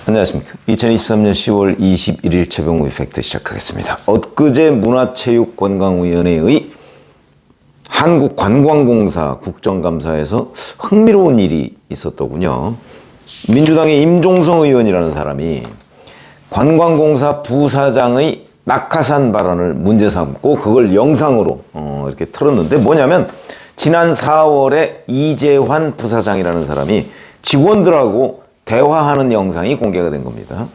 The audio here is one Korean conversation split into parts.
안녕하십니까. 2023년 10월 21일 최병우의 팩트 시작하겠습니다. 엊그제 문화체육관광위원회의 한국관광공사 국정감사에서 흥미로운 일이 있었더군요. 민주당의 임종성 의원이라는 사람이 관광공사 부사장의 낙하산 발언을 문제 삼고 그걸 영상으로 이렇게 틀었는데, 뭐냐면 지난 4월에 이재환 부사장이라는 사람이 직원들하고 대화하는 영상이 공개가 된 겁니다.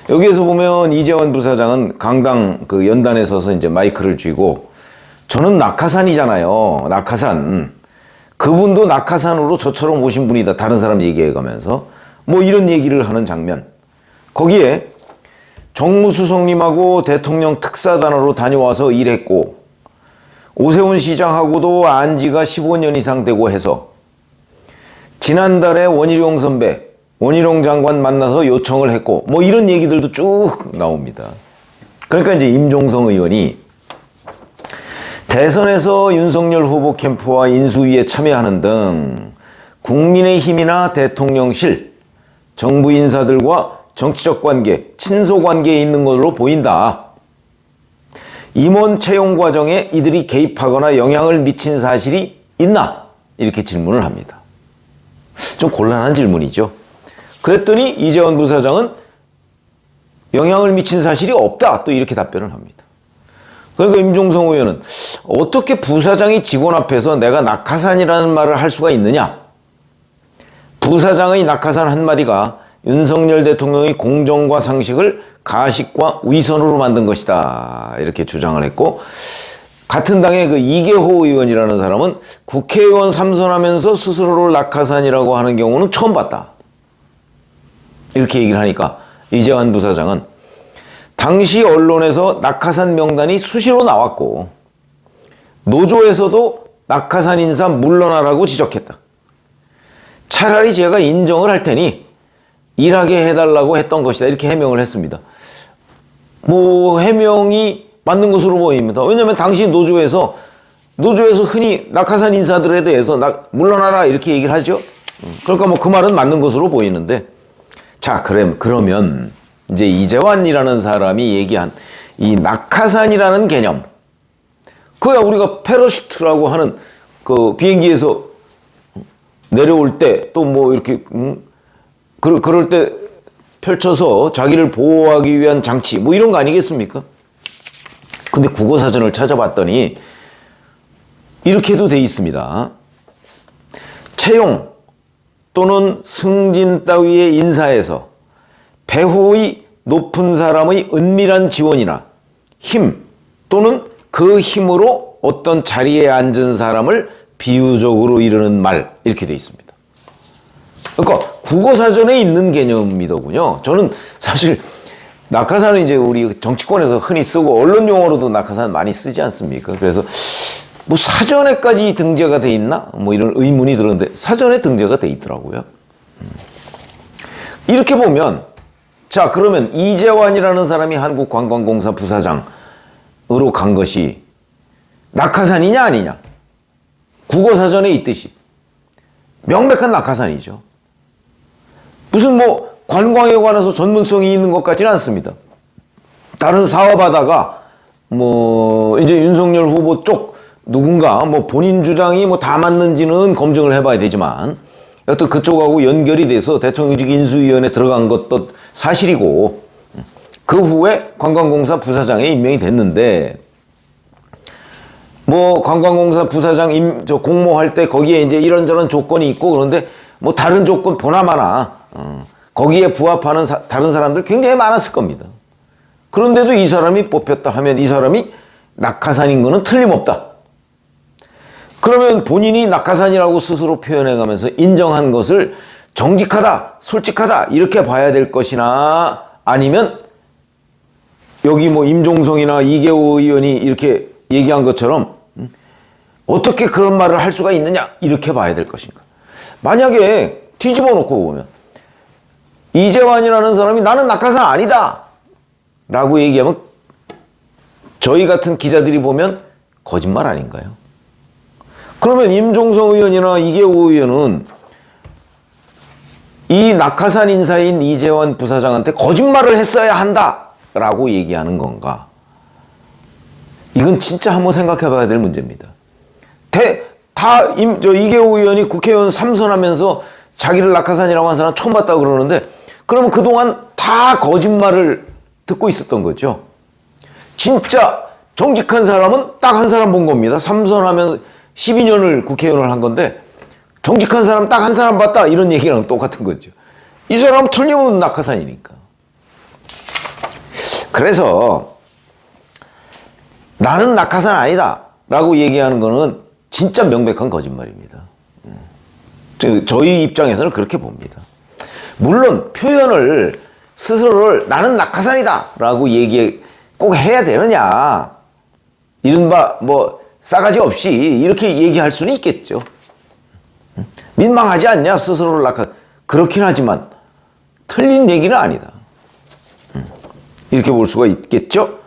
여기에서 보면 이재환 부사장은 강당 그 연단에 서서 이제 마이크를 쥐고, 저는 낙하산이잖아요. 낙하산. 그분도 낙하산으로 저처럼 오신 분이다. 다른 사람 얘기해가면서 뭐 이런 얘기를 하는 장면. 거기에 정무수석님하고 대통령 특사단으로 다녀와서 일했고, 오세훈 시장하고도 안 지가 15년 이상 되고 해서 지난달에 원희룡 선배, 원희룡 장관 만나서 요청을 했고, 뭐 이런 얘기들도 쭉 나옵니다. 그러니까 이제 임종성 의원이 대선에서 윤석열 후보 캠프와 인수위에 참여하는 등 국민의힘이나 대통령실, 정부 인사들과 정치적 관계, 친소 관계에 있는 것으로 보인다. 임원 채용 과정에 이들이 개입하거나 영향을 미친 사실이 있나? 이렇게 질문을 합니다. 좀 곤란한 질문이죠. 그랬더니 이재환 부사장은 영향을 미친 사실이 없다. 또 이렇게 답변을 합니다. 그러니까 임종성 의원은 어떻게 부사장이 직원 앞에서 내가 낙하산이라는 말을 할 수가 있느냐? 부사장의 낙하산 한마디가 윤석열 대통령의 공정과 상식을 가식과 위선으로 만든 것이다. 이렇게 주장을 했고, 같은 당의 그 이계호 의원이라는 사람은 국회의원 3선하면서 스스로를 낙하산이라고 하는 경우는 처음 봤다. 이렇게 얘기를 하니까 이재환 부사장은 당시 언론에서 낙하산 명단이 수시로 나왔고, 노조에서도 낙하산 인사 물러나라고 지적했다. 차라리 제가 인정을 할 테니 일하게 해달라고 했던 것이다. 이렇게 해명을 했습니다. 뭐 해명이 맞는 것으로 보입니다. 왜냐하면 당시 노조에서 흔히 낙하산 인사들에 대해서 물러나라 이렇게 얘기를 하죠. 그러니까 뭐 그 말은 맞는 것으로 보이는데, 자, 그러면 이제 이재환이라는 사람이 얘기한 이 낙하산이라는 개념, 그야 우리가 패러슈트라고 하는 그 비행기에서 내려올 때 또 뭐 이렇게 그럴 때 펼쳐서 자기를 보호하기 위한 장치, 뭐 이런 거 아니겠습니까? 근데 국어사전을 찾아봤더니 이렇게도 돼 있습니다. 채용 또는 승진 따위의 인사에서 배후의 높은 사람의 은밀한 지원이나 힘 또는 그 힘으로 어떤 자리에 앉은 사람을 비유적으로 이르는 말, 이렇게 돼 있습니다. 그러니까 국어사전에 있는 개념이더군요. 저는 사실 낙하산은 이제 우리 정치권에서 흔히 쓰고 언론 용어로도 낙하산 많이 쓰지 않습니까? 그래서 뭐 사전에까지 등재가 돼 있나? 뭐 이런 의문이 들었는데 사전에 등재가 돼 있더라고요. 이렇게 보면, 자, 그러면 이재환이라는 사람이 한국관광공사 부사장으로 간 것이 낙하산이냐 아니냐? 국어사전에 있듯이 명백한 낙하산이죠. 무슨 뭐 관광에 관해서 전문성이 있는 것 같지는 않습니다. 다른 사업하다가 뭐 이제 윤석열 후보 쪽 누군가 뭐 본인 주장이 뭐 다 맞는지는 검증을 해봐야 되지만, 여튼 그쪽하고 연결이 돼서 대통령직 인수위원회에 들어간 것도 사실이고, 그 후에 관광공사 부사장에 임명이 됐는데, 뭐 관광공사 부사장 공모할 때 거기에 이제 이런저런 조건이 있고, 그런데 뭐 다른 조건 보나마나 거기에 부합하는 다른 사람들 굉장히 많았을 겁니다. 그런데도 이 사람이 뽑혔다 하면 이 사람이 낙하산인 거는 틀림없다. 그러면 본인이 낙하산이라고 스스로 표현해가면서 인정한 것을 정직하다, 솔직하다 이렇게 봐야 될 것이나, 아니면 여기 뭐 임종성이나 이계호 의원이 이렇게 얘기한 것처럼 어떻게 그런 말을 할 수가 있느냐 이렇게 봐야 될 것인가. 만약에 뒤집어 놓고 보면 이재환이라는 사람이 나는 낙하산 아니다 라고 얘기하면 저희 같은 기자들이 보면 거짓말 아닌가요? 그러면 임종성 의원이나 이계호 의원은 이 낙하산 인사인 이재환 부사장한테 거짓말을 했어야 한다라고 얘기하는 건가? 이건 진짜 한번 생각해 봐야 될 문제입니다. 이계호 의원이 국회의원 3선하면서 자기를 낙하산이라고 한 사람 처음 봤다고 그러는데, 그러면 그동안 다 거짓말을 듣고 있었던 거죠. 진짜 정직한 사람은 딱 한 사람 본 겁니다. 3선하면서 12년을 국회의원을 한 건데 정직한 사람 딱 한 사람 봤다, 이런 얘기랑 똑같은 거죠. 이 사람은 틀림없는 낙하산이니까. 그래서 나는 낙하산 아니다 라고 얘기하는 거는 진짜 명백한 거짓말입니다. 저희 입장에서는 그렇게 봅니다. 물론 표현을 스스로를 나는 낙하산이다 라고 얘기 꼭 해야 되느냐, 이른바 뭐 싸가지 없이 이렇게 얘기할 수는 있겠죠. 민망하지 않냐 스스로를 그렇긴 하지만 틀린 얘기는 아니다, 이렇게 볼 수가 있겠죠.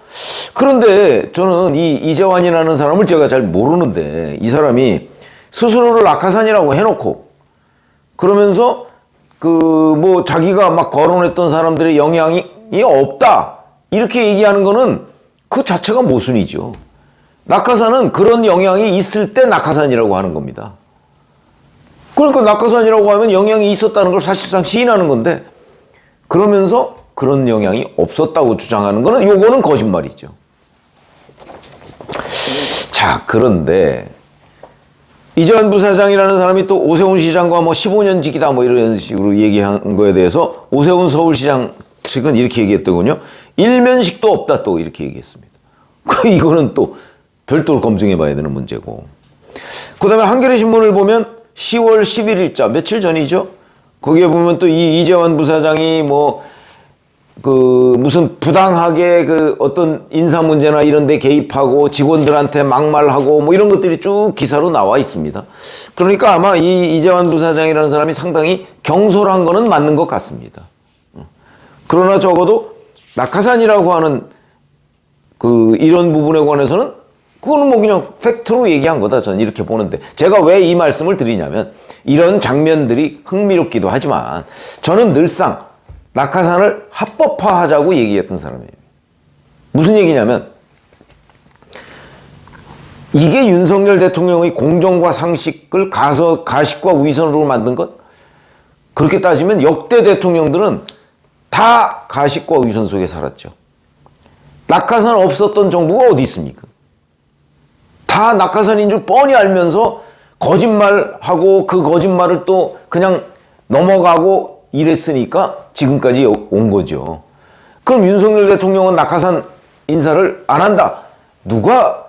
그런데 저는 이 이재환이라는 사람을 제가 잘 모르는데, 이 사람이 스스로를 낙하산이라고 해놓고 그러면서 뭐 자기가 막 거론했던 사람들의 영향이 없다 이렇게 얘기하는 거는 그 자체가 모순이죠. 낙하산은 그런 영향이 있을 때 낙하산이라고 하는 겁니다. 그러니까 낙하산이라고 하면 영향이 있었다는 걸 사실상 시인하는 건데, 그러면서 그런 영향이 없었다고 주장하는 거는 요거는 거짓말이죠. 자, 그런데 이재환 부사장이라는 사람이 또 오세훈 시장과 뭐 15년 지기다 뭐 이런 식으로 얘기한 거에 대해서 오세훈 서울시장 측은 이렇게 얘기했더군요. 일면식도 없다 또 이렇게 얘기했습니다. 이거는 또 별도로 검증해 봐야 되는 문제고. 그 다음에 한겨레 신문을 보면 10월 11일자 며칠 전이죠. 거기에 보면 또 이 이재환 부사장이 무슨 부당하게 어떤 인사 문제나 이런 데 개입하고 직원들한테 막말하고 뭐 이런 것들이 쭉 기사로 나와 있습니다. 그러니까 아마 이 이재환 부사장이라는 사람이 상당히 경솔한 거는 맞는 것 같습니다. 그러나 적어도 낙하산이라고 하는 이런 부분에 관해서는 그거는 뭐 그냥 팩트로 얘기한 거다, 저는 이렇게 보는데, 제가 왜 이 말씀을 드리냐면 이런 장면들이 흥미롭기도 하지만 저는 늘상 낙하산을 합법화하자고 얘기했던 사람이에요. 무슨 얘기냐면 이게 윤석열 대통령의 공정과 상식을 가식과 위선으로 만든 것? 그렇게 따지면 역대 대통령들은 다 가식과 위선 속에 살았죠. 낙하산 없었던 정부가 어디 있습니까? 다 낙하산인 줄 뻔히 알면서 거짓말하고 그 거짓말을 또 그냥 넘어가고 이랬으니까 지금까지 온 거죠. 그럼 윤석열 대통령은 낙하산 인사를 안 한다, 누가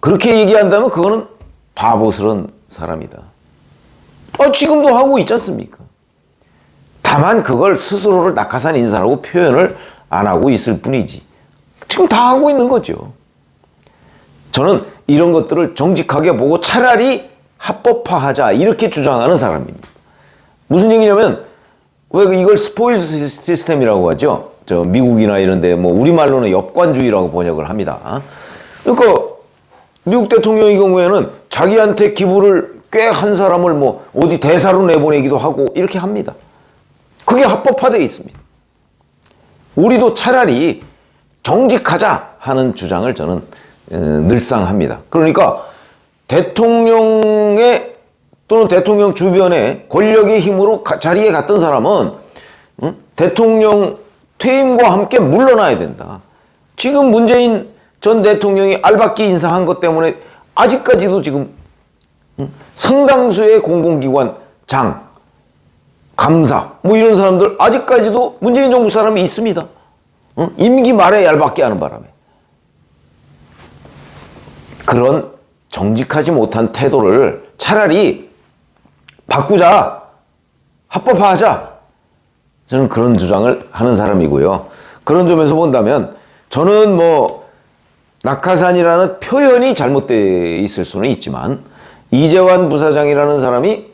그렇게 얘기한다면 그거는 바보스러운 사람이다. 지금도 하고 있지 않습니까? 다만 그걸 스스로를 낙하산 인사라고 표현을 안 하고 있을 뿐이지 지금 다 하고 있는 거죠. 저는 이런 것들을 정직하게 보고 차라리 합법화하자 이렇게 주장하는 사람입니다. 무슨 얘기냐면, 왜 이걸 스포일 시스템이라고 하죠? 미국이나 이런데 뭐 우리말로는 엽관주의라고 번역을 합니다. 그러니까 미국 대통령의 경우에는 자기한테 기부를 꽤 한 사람을 뭐 어디 대사로 내보내기도 하고 이렇게 합니다. 그게 합법화되어 있습니다. 우리도 차라리 정직하자 하는 주장을 저는 늘상 합니다. 그러니까 대통령의 또는 대통령 주변에 권력의 힘으로 자리에 갔던 사람은 대통령 퇴임과 함께 물러나야 된다. 지금 문재인 전 대통령이 알박기 인사한 것 때문에 아직까지도 지금 상당수의 공공기관 장, 감사 뭐 이런 사람들 아직까지도 문재인 정부 사람이 있습니다. 임기 말에 얄박게 하는 바람에. 그런 정직하지 못한 태도를 차라리 바꾸자, 합법화하자, 저는 그런 주장을 하는 사람이고요. 그런 점에서 본다면 저는 뭐 낙하산이라는 표현이 잘못되어 있을 수는 있지만 이재환 부사장이라는 사람이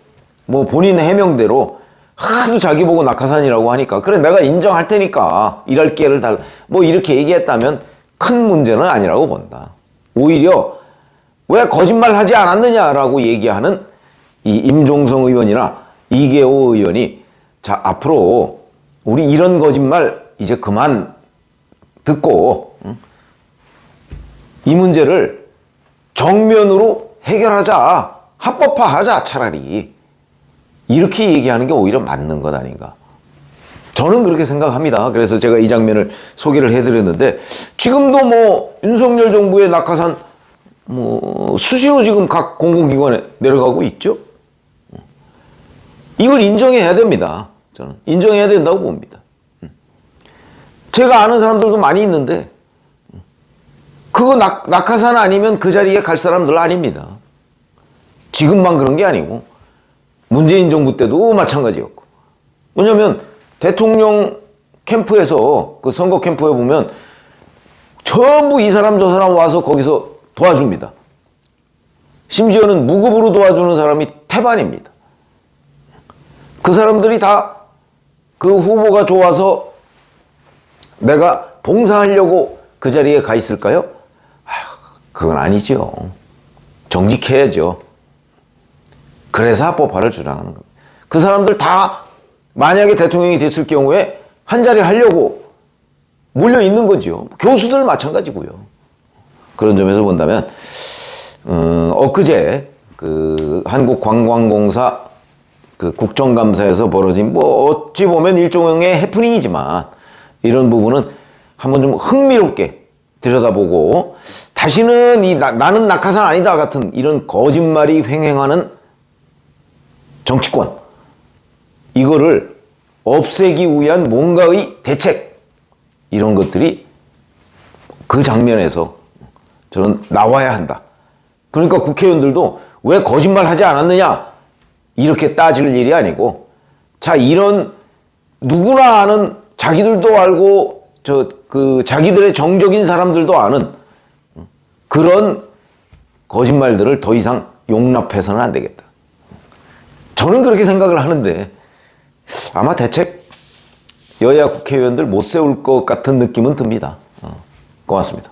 뭐 본인 해명대로 하도 자기 보고 낙하산이라고 하니까 그래 내가 인정할 테니까 일할 기회를 달라 뭐 이렇게 얘기했다면 큰 문제는 아니라고 본다. 오히려 왜 거짓말하지 않았느냐라고 얘기하는 이 임종성 의원이나 이계호 의원이 자, 앞으로 우리 이런 거짓말 이제 그만 듣고 이 문제를 정면으로 해결하자. 합법화하자 차라리. 이렇게 얘기하는 게 오히려 맞는 것 아닌가. 저는 그렇게 생각합니다. 그래서 제가 이 장면을 소개를 해드렸는데 지금도 뭐 윤석열 정부의 낙하산 뭐 수시로 지금 각 공공기관에 내려가고 있죠. 이걸 인정해야 됩니다. 저는 인정해야 된다고 봅니다. 제가 아는 사람들도 많이 있는데 그거 낙하산 아니면 그 자리에 갈 사람들 아닙니다. 지금만 그런 게 아니고 문재인 정부 때도 마찬가지였고. 왜냐하면 대통령 캠프에서 그 선거 캠프에 보면 전부 이 사람 저 사람 와서 거기서 도와줍니다. 심지어는 무급으로 도와주는 사람이 태반입니다. 그 사람들이 다 그 후보가 좋아서 내가 봉사하려고 그 자리에 가 있을까요? 그건 아니죠. 정직해야죠. 그래서 합법화를 주장하는 겁니다. 그 사람들 다 만약에 대통령이 됐을 경우에 한 자리 하려고 몰려 있는 거죠. 교수들 마찬가지고요. 그런 점에서 본다면 엊그제 그 한국관광공사 그 국정감사에서 벌어진 뭐 어찌 보면 일종의 해프닝이지만 이런 부분은 한번 좀 흥미롭게 들여다보고 다시는 나는 낙하산 아니다 같은 이런 거짓말이 횡행하는 정치권 이거를 없애기 위한 뭔가의 대책 이런 것들이 그 장면에서 저는 나와야 한다. 그러니까 국회의원들도 왜 거짓말하지 않았느냐 이렇게 따질 일이 아니고 자 이런 누구나 아는 자기들도 알고 그 자기들의 정적인 사람들도 아는 그런 거짓말들을 더 이상 용납해서는 안 되겠다. 저는 그렇게 생각을 하는데 아마 대책 여야 국회의원들 못 세울 것 같은 느낌은 듭니다. 고맙습니다.